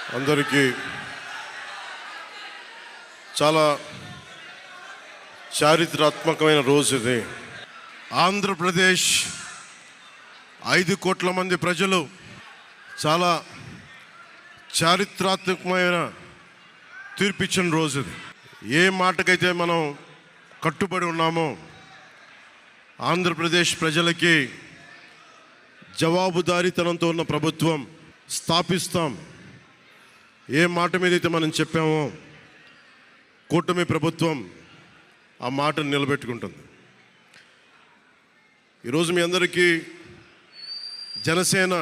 అందరికీ చాలా చారిత్రాత్మకమైన రోజు ఇది. ఆంధ్రప్రదేశ్ 5 కోట్ల మంది ప్రజలు చాలా చారిత్రాత్మకమైన తీర్పిచ్చిన రోజు ఇది. ఏ మాటకైతే మనం కట్టుబడి ఉన్నామో ఆంధ్రప్రదేశ్ ప్రజలకి జవాబుదారీతనంతో ఉన్న ప్రభుత్వం స్థాపిస్తాం. ఏ మాట మీద అయితే మనం చెప్పామో కూటమి ప్రభుత్వం ఆ మాటను నిలబెట్టుకుంటుంది. ఈరోజు మీ అందరికీ జనసేన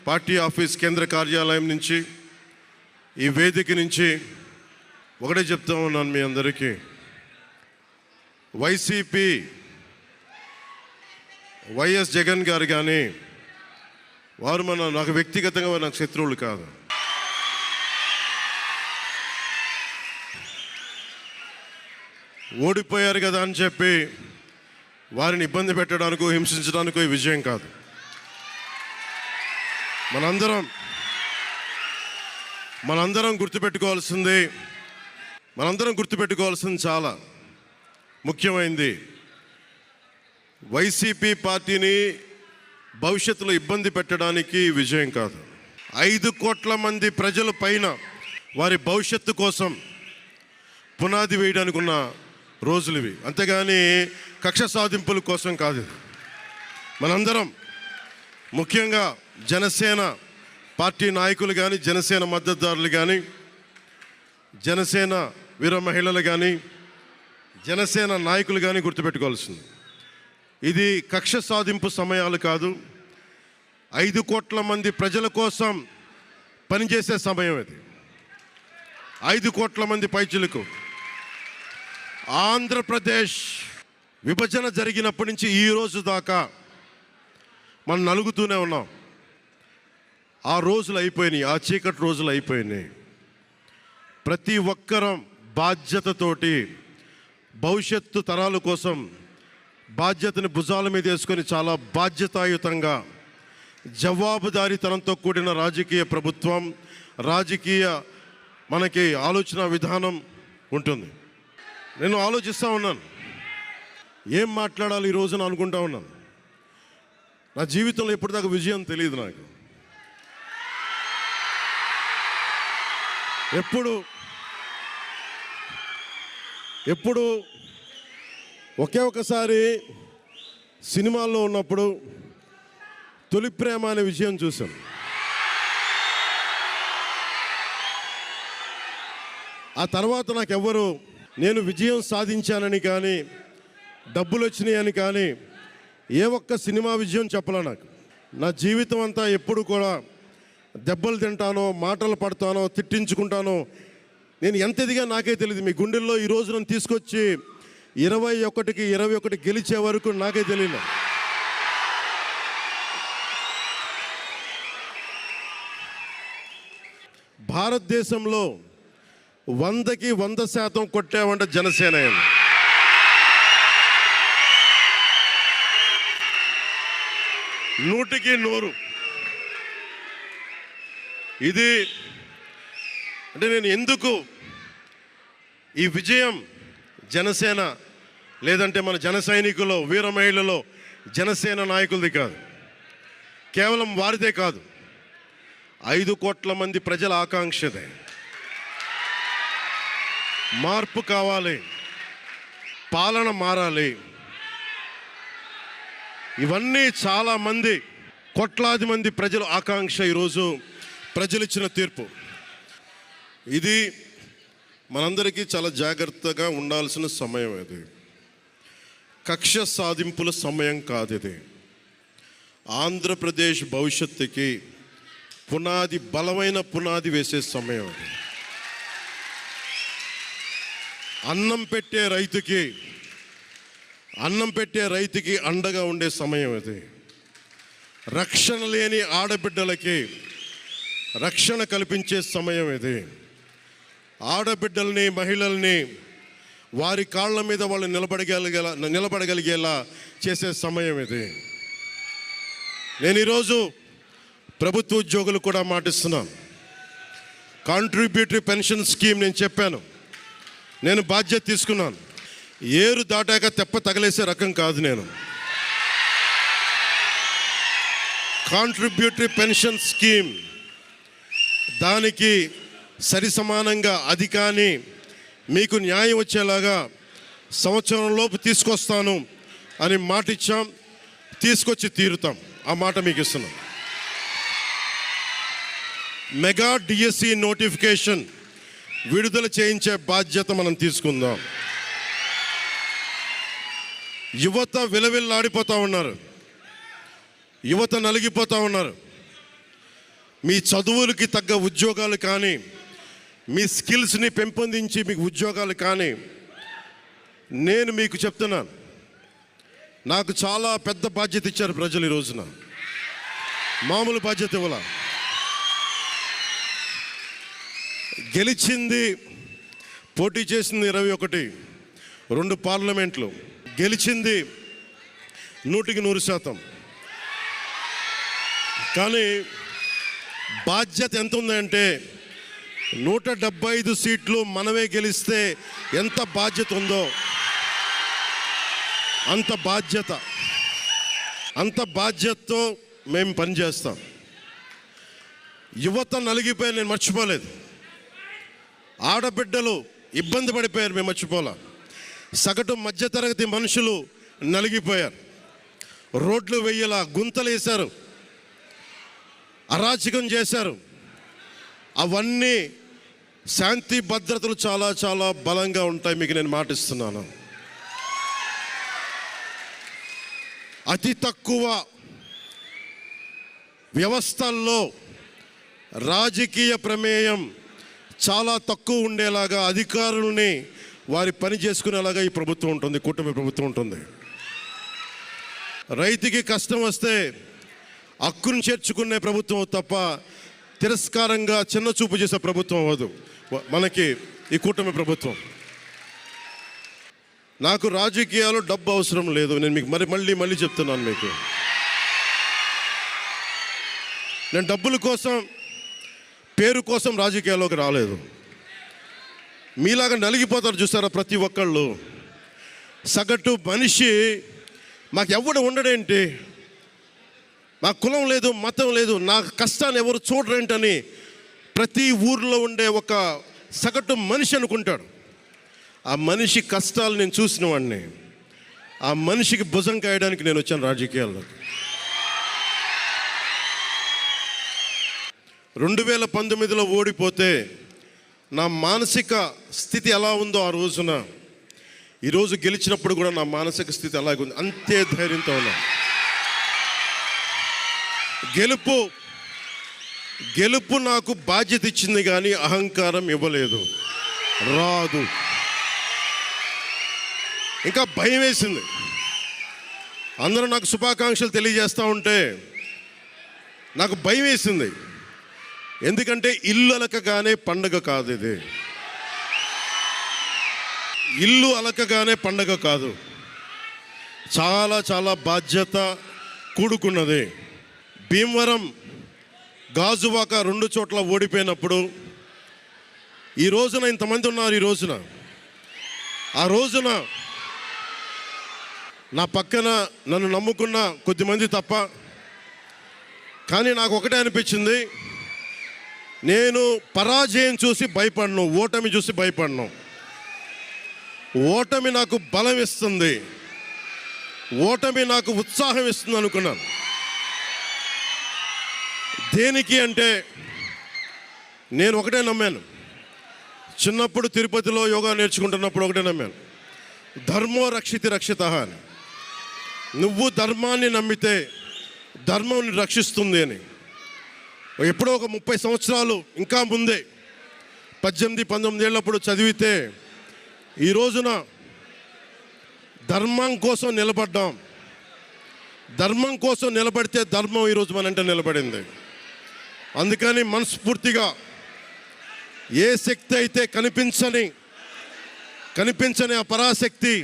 పార్టీ ఆఫీస్ కేంద్ర కార్యాలయం నుంచి ఈ వేదిక నుంచి ఒకటే చెప్తా ఉన్నాను మీ అందరికీ, వైసీపీ వైఎస్ జగన్ గారు కానీ వారు నాకు వ్యక్తిగతంగా నాకు శత్రువులు కాదు. ఓడిపోయారు కదా అని చెప్పి వారిని ఇబ్బంది పెట్టడానికో హింసించడానికో ఈ విజయం కాదు. మనందరం గుర్తుపెట్టుకోవాల్సింది చాలా ముఖ్యమైనది. వైసీపీ పార్టీని భవిష్యత్తులో ఇబ్బంది పెట్టడానికి విజయం కాదు. 5 కోట్ల మంది ప్రజల పైన వారి భవిష్యత్తు కోసం పునాది వేయడానికి ఉన్న రోజులు ఇవి, అంతేగాని కక్ష సాధింపుల కోసం కాదు. మనందరం ముఖ్యంగా జనసేన పార్టీ నాయకులు కానీ, జనసేన మద్దతుదారులు కానీ, జనసేన వీర మహిళలు కానీ, జనసేన నాయకులు కానీ గుర్తుపెట్టుకోవాల్సింది, ఇది కక్ష సాధింపు సమయాలు కాదు. 5 కోట్ల మంది ప్రజల కోసం పనిచేసే సమయం ఇది. 5 కోట్ల మంది పైచులకు ఆంధ్రప్రదేశ్ విభజన జరిగినప్పటి నుంచి ఈ రోజు దాకా మనం నలుగుతూనే ఉన్నాం. ఆ రోజులు అయిపోయినాయి, ఆ చీకటి రోజులు అయిపోయినాయి. ప్రతి ఒక్కరం బాధ్యతతోటి భవిష్యత్తు తరాల కోసం బాధ్యతని భుజాల మీద వేసుకొని చాలా బాధ్యతాయుతంగా జవాబుదారీతనంతో కూడిన రాజకీయ ప్రభుత్వం, రాజకీయ మనకి ఆలోచన విధానం ఉంటుంది. నేను ఆలోచిస్తూ ఉన్నాను, ఏం మాట్లాడాలి ఈ రోజున అనుకుంటా ఉన్నాను. నా జీవితంలో ఎప్పటిదాకా విజయం తెలియదు నాకు. ఎప్పుడు ఒకే ఒకసారి సినిమాల్లో ఉన్నప్పుడు తొలి ప్రేమ అనే విజయం చూశాను. ఆ తర్వాత నాకెవ్వరు నేను విజయం సాధించానని కానీ, డబ్బులు వచ్చినాయని కానీ ఏ ఒక్క సినిమా విజయం చెప్పలే నాకు. నా జీవితం అంతా ఎప్పుడు కూడా దెబ్బలు తింటానో, మాటలు పడతానో, తిట్టించుకుంటానో, నేను ఎంత ఎదిగా నాకే తెలియదు. మీ గుండెల్లో ఈ రోజు నన్ను తీసుకొచ్చి 21కి 21 గెలిచే వరకు నాకే తెలియదు. భారతదేశంలో 100కి 100% కొట్టామంటే జనసేన. 100కి 100. ఇది అంటే నేను ఎందుకు ఈ విజయం జనసేన లేదంటే మన జన సైనికులు, వీర మహిళలో జనసేన నాయకులది కాదు, కేవలం వారిదే కాదు, 5 కోట్ల మంది ప్రజల ఆకాంక్షదే. మార్పు కావాలి, పాలన మారాలి. ఇవన్నీ చాలామంది, కోట్లాది మంది ప్రజల ఆకాంక్ష. ఈరోజు ప్రజలు ఇచ్చిన తీర్పు ఇది. మనందరికీ చాలా జాగ్రత్తగా ఉండాల్సిన సమయం ఇది. కక్ష సాధింపుల సమయం కాదు ఇది. ఆంధ్రప్రదేశ్ భవిష్యత్తుకి పునాది, బలమైన పునాది వేసే సమయం ఇది. అన్నం పెట్టే రైతుకి అండగా ఉండే సమయం ఇది. రక్షణ లేని ఆడబిడ్డలకి రక్షణ కల్పించే సమయం ఇది. ఆడబిడ్డల్ని, మహిళల్ని వారి కాళ్ళ మీద వాళ్ళు నిలబడగలిగేలా చేసే సమయం ఇది. నేను ఈరోజు ప్రభుత్వ ఉద్యోగులు కూడా మాటిస్తున్నాను, కాంట్రిబ్యూటరీ పెన్షన్ స్కీమ్ నేను చెప్పాను, నేను బాధ్యత తీసుకున్నాను. ఏరు దాటాక తెప్ప తగలేసే రకం కాదు నేను. కాంట్రిబ్యూటరీ పెన్షన్ స్కీమ్ దానికి సరి సమానంగా అది కానీ మీకు న్యాయం వచ్చేలాగా సంవత్సరంలోపు తీసుకొస్తాను అని మాట ఇచ్చాం, తీసుకొచ్చి తీరుతాం. ఆ మాట మీకు ఇస్తున్నాం. మెగా డిఎస్సి నోటిఫికేషన్ విడుదల చేయించే బాధ్యత మనం తీసుకుందాం. యువత విలవిల్లాడిపోతూ ఉన్నారు, యువత నలిగిపోతూ ఉన్నారు. మీ చదువులకి తగ్గ ఉద్యోగాలు కానీ, మీ స్కిల్స్ని పెంపొందించి మీకు ఉద్యోగాలు కానీ, నేను మీకు చెప్తున్నాను, నాకు చాలా పెద్ద బాధ్యత ఇచ్చారు ప్రజలు. ఈ రోజున మామూలు బాధ్యత ఇవ్వాల. గెలిచింది, పోటీ చేసింది 21, 2 పార్లమెంట్లు గెలిచింది 100%. కానీ బాధ్యత ఎంత ఉందంటే 175 సీట్లు మనమే గెలిస్తే ఎంత బాధ్యత ఉందో అంత బాధ్యతతో మేము పనిచేస్తాం. యువత నలిగిపోయి నేను మర్చిపోలేదు. ఆడబిడ్డలు ఇబ్బంది పడిపోయారు, మేము మర్చిపోలే. సగటు మధ్యతరగతి మనుషులు నలిగిపోయారు. రోడ్లు వెయ్యలా, గుంతలు వేశారు, అరాచకం చేశారు. అవన్నీ శాంతి భద్రతలు చాలా చాలా బలంగా ఉంటాయి, మీకు నేను మాటిస్తున్నాను. అతి తక్కువ వ్యవస్థల్లో రాజకీయ ప్రమేయం చాలా తక్కువ ఉండేలాగా, అధికారుల్ని వారి పని చేసుకునేలాగా ఈ ప్రభుత్వం ఉంటుంది, కూటమి ప్రభుత్వం ఉంటుంది. రైతుకి కష్టం వస్తే హక్కును చేర్చుకునే ప్రభుత్వం తప్ప తిరస్కారంగా చిన్న చూపు చేసే ప్రభుత్వం అవ్వదు మనకి ఈ కూటమి ప్రభుత్వం. నాకు రాజకీయాలు డబ్బు అవసరం లేదు. నేను మీకు మళ్ళీ చెప్తున్నాను, మీకు నేను డబ్బుల కోసం, పేరు కోసం రాజకీయాల్లోకి రాలేదు. మీలాగా నలిగిపోతారు చూసారా ప్రతి ఒక్కళ్ళు. సగటు మనిషి మాకు ఎవడు ఉండడేంటి, మా కులం లేదు, మతం లేదు, నా కష్టాన్ని ఎవరు చూడరేంటని ప్రతి ఊర్లో ఉండే ఒక సగటు మనిషి అనుకుంటాడు. ఆ మనిషి కష్టాలు నేను చూసిన వాడిని. ఆ మనిషికి భుజం కాయడానికి నేను వచ్చాను రాజకీయాల్లో. 2019లో ఓడిపోతే నా మానసిక స్థితి ఎలా ఉందో ఆ రోజున, ఈరోజు గెలిచినప్పుడు కూడా నా మానసిక స్థితి అలాగే ఉంది. అంతే ధైర్యంతో ఉన్నా. గెలుపు నాకు బాధ్యత ఇచ్చింది కానీ అహంకారం ఇవ్వలేదు, రాదు. ఇంకా భయం వేసింది. అందరూ నాకు శుభాకాంక్షలు తెలియజేస్తూ ఉంటే నాకు భయం వేసింది. ఎందుకంటే ఇల్లు అలకగానే పండగ కాదు ఇది. ఇల్లు అలకగానే పండగ కాదు, చాలా చాలా బాధ్యత కూడుకున్నది. భీమవరం, గాజువాక 2 చోట్ల ఓడిపోయినప్పుడు ఈ రోజున ఇంతమంది ఉన్నారు. ఆ రోజున నా పక్కన నన్ను నమ్ముకున్న కొద్దిమంది తప్ప. కానీ నాకు ఒకటే అనిపించింది, నేను పరాజయం చూసి భయపడను, ఓటమి చూసి భయపడను. ఓటమి నాకు బలం ఇస్తుంది, ఓటమి నాకు ఉత్సాహం ఇస్తుంది అనుకున్నాను. దేనికి అంటే నేను ఒకటే నమ్మాను. చిన్నప్పుడు తిరుపతిలో యోగా నేర్చుకుంటున్నప్పుడు ఒకటే నమ్మాను, ధర్మో రక్షితి రక్షితః అని. నువ్వు ధర్మాన్ని నమ్మితే ధర్మం రక్షిస్తుంది అని. ఎప్పుడో ఒక 30 సంవత్సరాలు ఇంకా ముందే 18-19 ఏళ్ళప్పుడు చదివితే ఈ రోజున ధర్మం కోసం నిలబడ్డాం. ధర్మం కోసం నిలబడితే ధర్మం ఈరోజు మనంటే నిలబడింది. అందుకని మనస్ఫూర్తిగా ఏ శక్తి అయితే కనిపించని ఆ పరాశక్తి,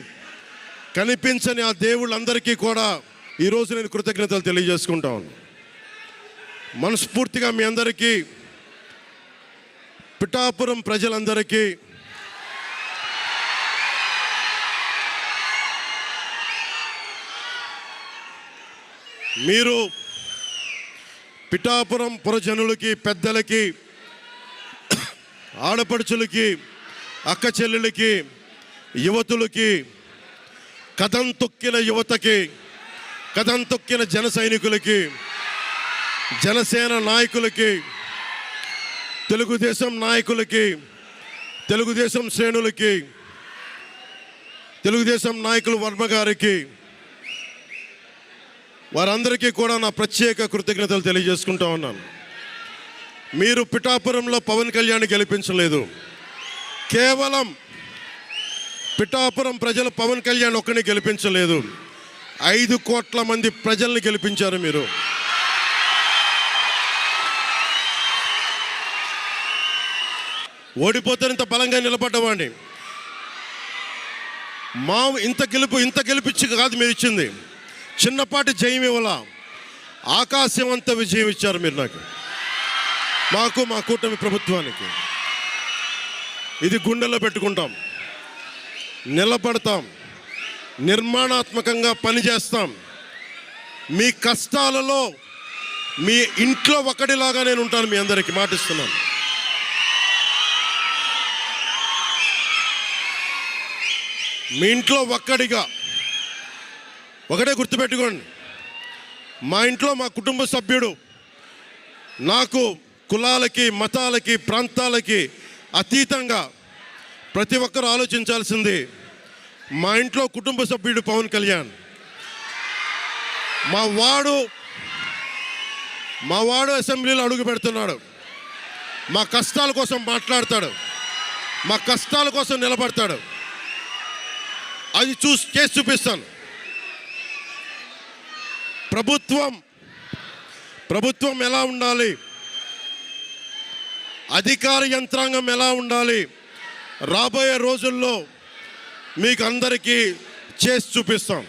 కనిపించని ఆ దేవుళ్ళందరికీ కూడా ఈరోజు నేను కృతజ్ఞతలు తెలియజేసుకుంటాను. మనస్ఫూర్తిగా మీ అందరికీ పిఠాపురం ప్రజలందరికీ మీరు పిఠాపురం పురజనులకి, పెద్దలకి, ఆడపడుచులకి, అక్క చెల్లెలకి, యువతులకి, కథం తొక్కిన యువతకి, కథం తొక్కిన జన సైనికులకి, జనసేన నాయకులకి, తెలుగుదేశం నాయకులకి, తెలుగుదేశం శ్రేణులకి, తెలుగుదేశం నాయకులు వర్మ గారికి, వారందరికీ కూడా నా ప్రత్యేక కృతజ్ఞతలు తెలియజేసుకుంటా ఉన్నాను. మీరు పిఠాపురంలో పవన్ కళ్యాణ్ గెలిపించలేదు. కేవలం పిఠాపురం ప్రజలు పవన్ కళ్యాణ్ ఒక్కడిని గెలిపించలేదు, 5 కోట్ల మంది ప్రజల్ని గెలిపించారు మీరు. ఓడిపోతే ఇంత బలంగా నిలబడ్డవాడిని. మా ఇంత గెలిపించి కాదు మీరు ఇచ్చింది, చిన్నపాటి జయం ఇవ్వాల, ఆకాశవంత విజయం ఇచ్చారు మీరు నాకు, మాకు, మా కూటమి ప్రభుత్వానికి. ఇది గుండెల్లో పెట్టుకుంటాం, నిలబడతాం, నిర్మాణాత్మకంగా పనిచేస్తాం. మీ కష్టాలలో మీ ఇంట్లో ఒకటిలాగా నేను ఉంటాను, మీ అందరికీ మాటిస్తున్నాను. మీ ఇంట్లో ఒక్కడిగా, ఒకటే గుర్తుపెట్టుకోండి, మా ఇంట్లో మా కుటుంబ సభ్యుడు. నాకు కులాలకి, మతాలకి, ప్రాంతాలకి అతీతంగా ప్రతి ఒక్కరూ ఆలోచించాల్సింది, మా ఇంట్లో కుటుంబ సభ్యుడు పవన్ కళ్యాణ్. మా వాడు అసెంబ్లీలో అడుగు పెడుతున్నాడు, మా కష్టాల కోసం మాట్లాడతాడు, మా కష్టాల కోసం నిలబడతాడు. అది చేసి చూపిస్తాను. ప్రభుత్వం ఎలా ఉండాలి, అధికార యంత్రాంగం ఎలా ఉండాలి, రాబోయే రోజుల్లో మీకు అందరికీ చేసి చూపిస్తాం.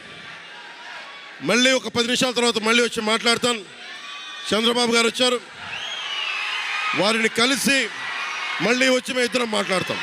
మళ్ళీ ఒక 10 నిమిషాల తర్వాత మళ్ళీ వచ్చి మాట్లాడతాను. చంద్రబాబు గారు వచ్చారు, వారిని కలిసి మళ్ళీ వచ్చి మేము ఇద్దరం మాట్లాడతాం.